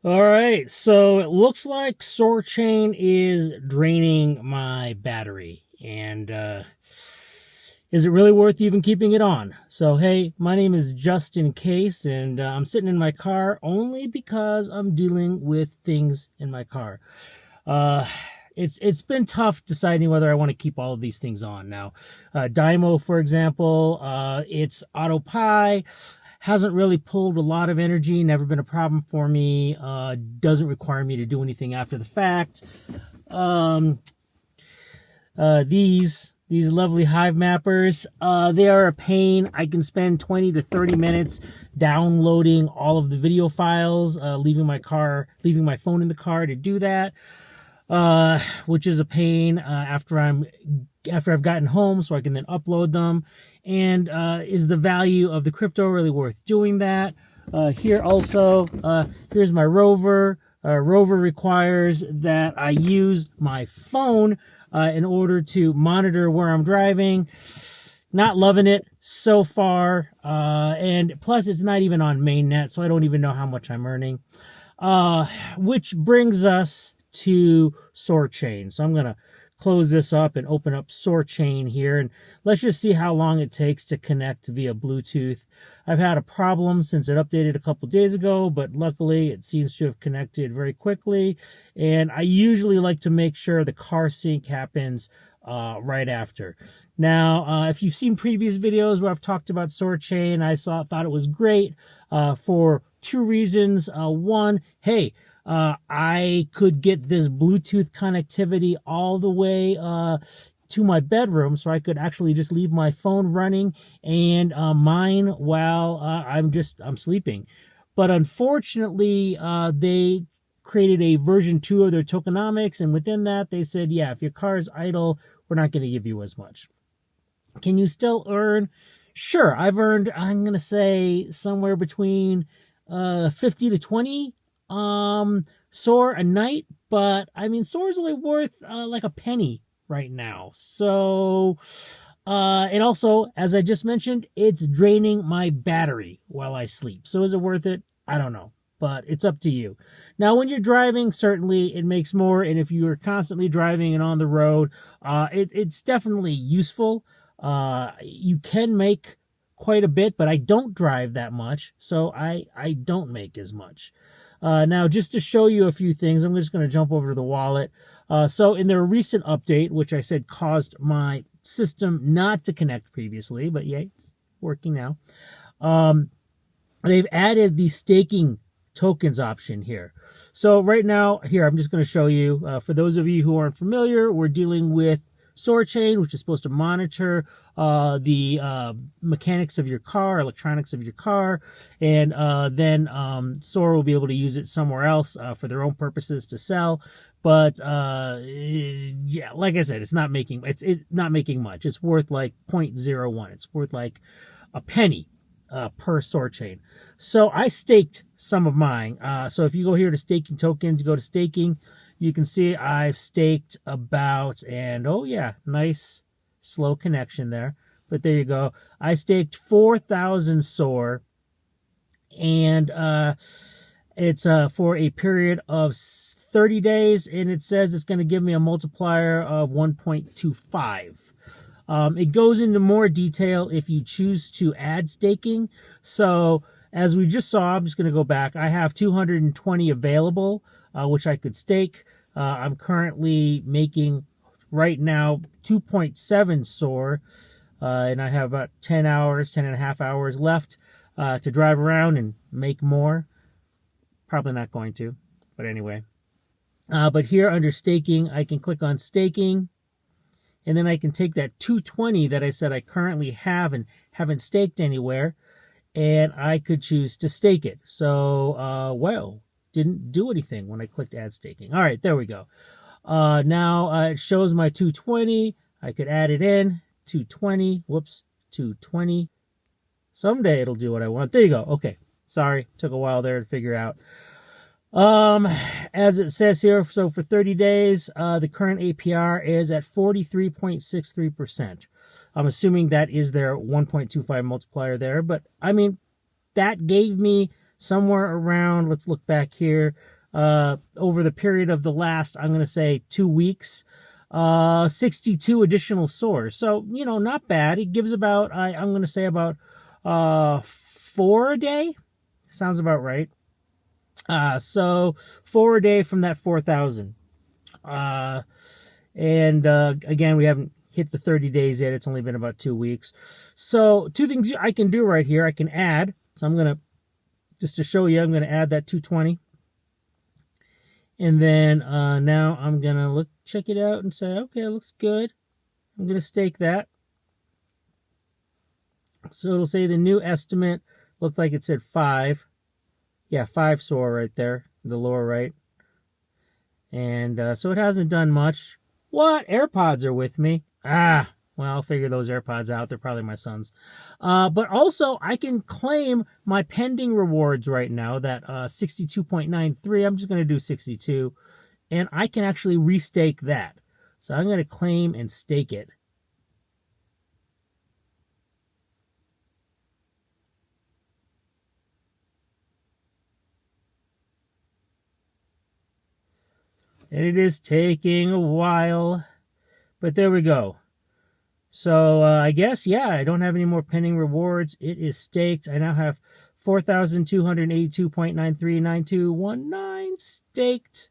All right, so it looks like Soarchain is draining my battery, and is it really worth even keeping it on? So, hey, my name is Justin Case, and I'm sitting in my car only because I'm dealing with things in my car. Uh, it's been tough deciding whether I want to keep all of these things on. Now, Dymo, for example, it's autopilot. Hasn't really pulled a lot of energy, never been a problem for me, doesn't require me to do anything after the fact. Um, these lovely Hive mappers, they are a pain. I can spend 20 to 30 minutes downloading all of the video files, leaving my phone in the car to do that, which is a pain after I've gotten home, so I can then upload them. And is the value of the crypto really worth doing that? Here also, here's my rover. Rover requires that I use my phone in order to monitor where I'm driving. Not loving it so far. And plus, it's not even on mainnet, so I don't even know how much I'm earning. Which brings us to Soarchain. So I'm going to close this up and open up Soarchain here, and let's just see how long it takes to connect via Bluetooth. I've had a problem since it updated a couple days ago, but luckily it seems to have connected very quickly, and I usually like to make sure the car sync happens right after. Now, if you've seen previous videos where I've talked about Soarchain, I thought it was great for two reasons. One, hey, I could get this Bluetooth connectivity all the way to my bedroom, so I could actually just leave my phone running and mine while I'm sleeping. But unfortunately, they created a version 2 of their tokenomics, and within that, they said, yeah, if your car is idle, we're not going to give you as much. Can you still earn? Sure, I've earned, I'm going to say, somewhere between 50 to 20 SOAR a night, but I mean, SOAR is only worth like a penny right now. So, and also, as I just mentioned, it's draining my battery while I sleep. So is it worth it? I don't know, but it's up to you. Now, when you're driving, certainly it makes more. And if you are constantly driving and on the road, it's definitely useful. You can make quite a bit, but I don't drive that much, so I don't make as much. Now, just to show you a few things, I'm just going to jump over to the wallet. So in their recent update, which I said caused my system not to connect previously, but yeah, it's working now. They've added the staking tokens option here. So right now, here, I'm just going to show you. For those of you who aren't familiar, we're dealing with Soarchain, which is supposed to monitor the mechanics of your car, electronics of your car, and then SOAR will be able to use it somewhere else for their own purposes to sell. But yeah, like I said, it's not making much. It's worth like 0.01. It's worth like a penny per Soarchain. So I staked some of mine. So if you go here to staking tokens, go to staking. You can see I've staked about, and oh yeah, nice slow connection there. But there you go. I staked 4,000 SOAR, and it's for a period of 30 days, and it says it's going to give me a multiplier of 1.25. It goes into more detail if you choose to add staking. So as we just saw, I'm just going to go back. I have 220 available, which I could stake. I'm currently making right now 2.7 SOAR, and I have about 10 and a half hours left to drive around and make more. Probably not going to, but anyway. But here under staking, I can click on staking, and then I can take that 220 that I said I currently have and haven't staked anywhere, and I could choose to stake it. So, well, didn't do anything when I clicked add staking. All right, there we go. Now it shows my 220. I could add it in. 220. Whoops. 220. Someday it'll do what I want. There you go. Okay. Sorry. Took a while there to figure out. As it says here, so for 30 days, the current APR is at 43.63%. I'm assuming that is their 1.25 multiplier there, but I mean, that gave me somewhere around, let's look back here, over the period of the last, I'm going to say 2 weeks, 62 additional SOAR. So, you know, not bad. It gives about, I'm going to say about 4 a day. Sounds about right. So 4 a day from that 4,000. Again, we haven't hit the 30 days yet. It's only been about 2 weeks. So 2 things I can do right here. I can add. So I'm going to, just to show you, I'm going to add that 220. And then now I'm going to check it out and say, okay, it looks good. I'm going to stake that. So it'll say the new estimate looked like it said 5. Yeah, 5 SOAR right there, the lower right. And so it hasn't done much. What? AirPods are with me. Well, I'll figure those AirPods out. They're probably my son's. But also, I can claim my pending rewards right now, that 62.93. I'm just going to do 62. And I can actually restake that. So I'm going to claim and stake it. And it is taking a while. But there we go. So I guess, yeah, I don't have any more pending rewards. It is staked. I now have 4,282.939219 staked.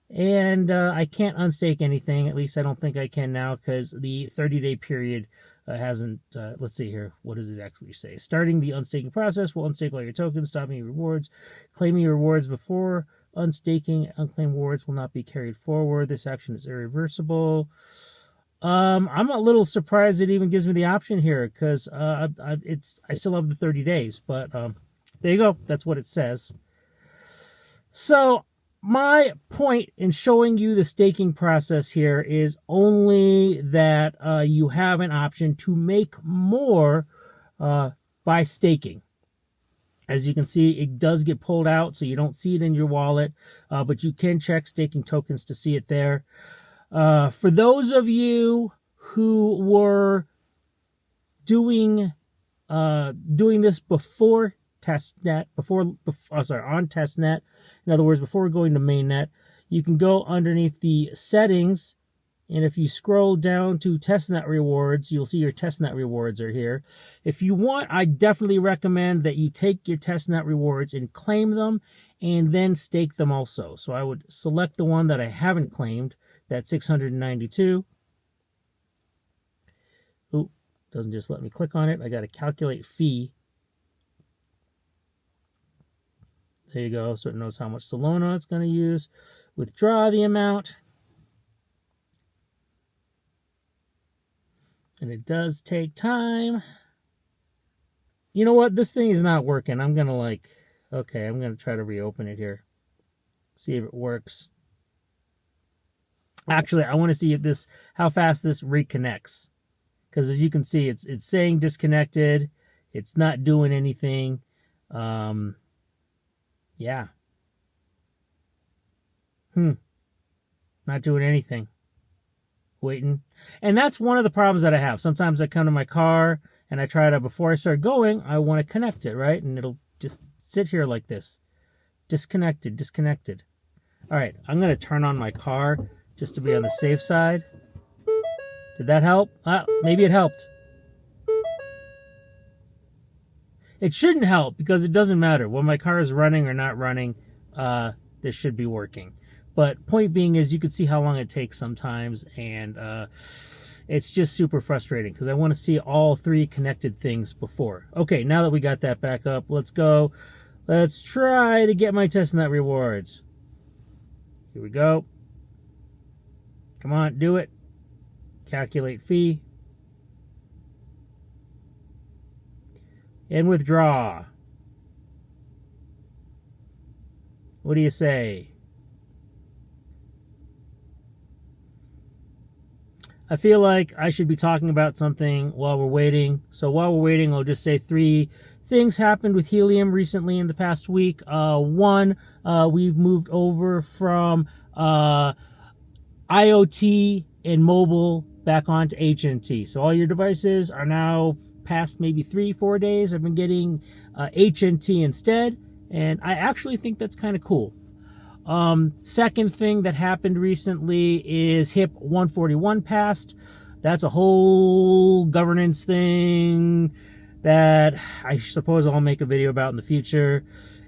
And I can't unstake anything. At least I don't think I can now, because the 30-day period hasn't, let's see here. What does it actually say? Starting the unstaking process will unstake all your tokens, stopping your rewards. Claiming your rewards before unstaking unclaimed rewards will not be carried forward. This action is irreversible. I'm a little surprised it even gives me the option here, because I still have the 30 days. But there you go. That's what it says. So my point in showing you the staking process here is only that you have an option to make more by staking. As you can see, it does get pulled out, so you don't see it in your wallet, but you can check staking tokens to see it there. For those of you who were doing this before testnet, on testnet, in other words, before going to mainnet, you can go underneath the settings, and if you scroll down to testnet rewards, you'll see your testnet rewards are here. If you want, I definitely recommend that you take your testnet rewards and claim them, and then stake them also. So I would select the one that I haven't claimed, that's 692. Ooh, doesn't just let me click on it. I got to calculate fee. There you go. So it knows how much Solana it's going to use. Withdraw the amount. And it does take time. You know what? This thing is not working. I'm going to okay, I'm going to try to reopen it here. See if it works. Actually, I want to see if how fast this reconnects. Because as you can see, it's saying disconnected. It's not doing anything. Yeah. Not doing anything. Waiting. And that's one of the problems that I have. Sometimes I come to my car and I try to, before I start going, I want to connect it, right? And it'll just sit here like this. Disconnected. All right, I'm going to turn on my car just to be on the safe side. Did that help? Maybe it helped. It shouldn't help because it doesn't matter. When my car is running or not running, this should be working. But point being is you can see how long it takes sometimes, and it's just super frustrating because I want to see all 3 connected things before. Okay, now that we got that back up, let's go. Let's try to get my testnet rewards. Here we go. Come on, do it. Calculate fee. And withdraw. What do you say? I feel like I should be talking about something while we're waiting. So while we're waiting, I'll just say 3 things happened with Helium recently in the past week. One, we've moved over from IoT and mobile back onto HNT. So all your devices are now past maybe 3-4 days. I've been getting HNT instead. And I actually think that's kind of cool. Second thing that happened recently is HIP 141 passed. That's a whole governance thing that I suppose I'll make a video about in the future.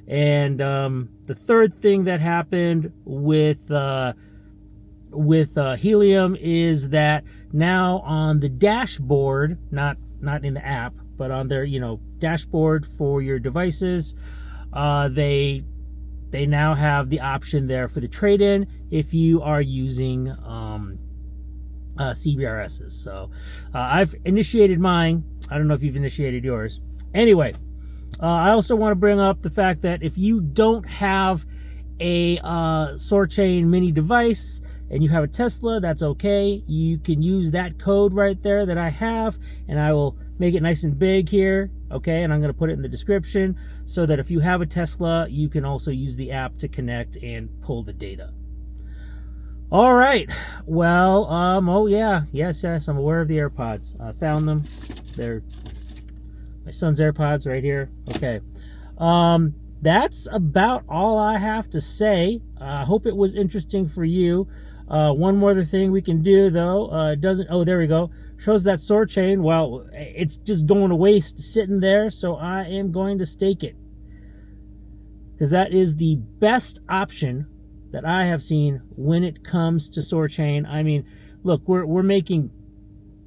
And the third thing that happened with Helium is that now on the dashboard, not in the app, but on their dashboard for your devices, they now have the option there for the trade-in if you are using CBRSs. So I've initiated mine. I don't know if you've initiated yours. Anyway, I also want to bring up the fact that if you don't have a Soarchain mini device and you have a Tesla, that's okay. You can use that code right there that I have, and I will make it nice and big here, okay? And I'm going to put it in the description so that if you have a Tesla, you can also use the app to connect and pull the data. All right. Well, oh yeah, yes, I'm aware of the AirPods. I found them. They're my son's AirPods right here. Okay. That's about all I have to say. I hope it was interesting for you. One more other thing we can do, though, oh, there we go. Shows that Soarchain, well, it's just going to waste sitting there, so I am going to stake it. Because that is the best option that I have seen when it comes to Soarchain. I mean, look, we're making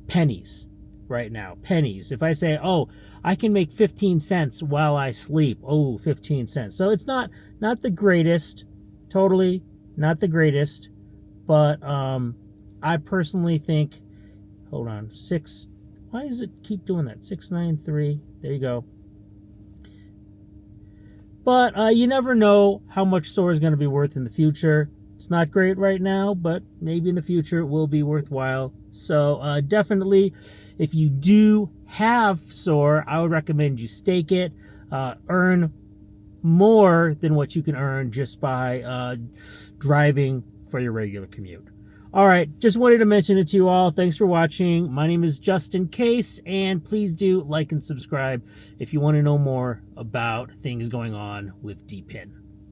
pennies right now. Pennies. If I say, oh, I can make 15 cents while I sleep. Oh, 15 cents. So it's not the greatest. Totally not the greatest. But I personally think, hold on, why does it keep doing that? 693, there you go. But you never know how much SOAR is going to be worth in the future. It's not great right now, but maybe in the future it will be worthwhile. So definitely, if you do have SOAR, I would recommend you stake it. Earn more than what you can earn just by driving for your regular commute. All right, just wanted to mention it to you all. Thanks for watching. My name is Justin Case, and please do like and subscribe if you want to know more about things going on with DPIN.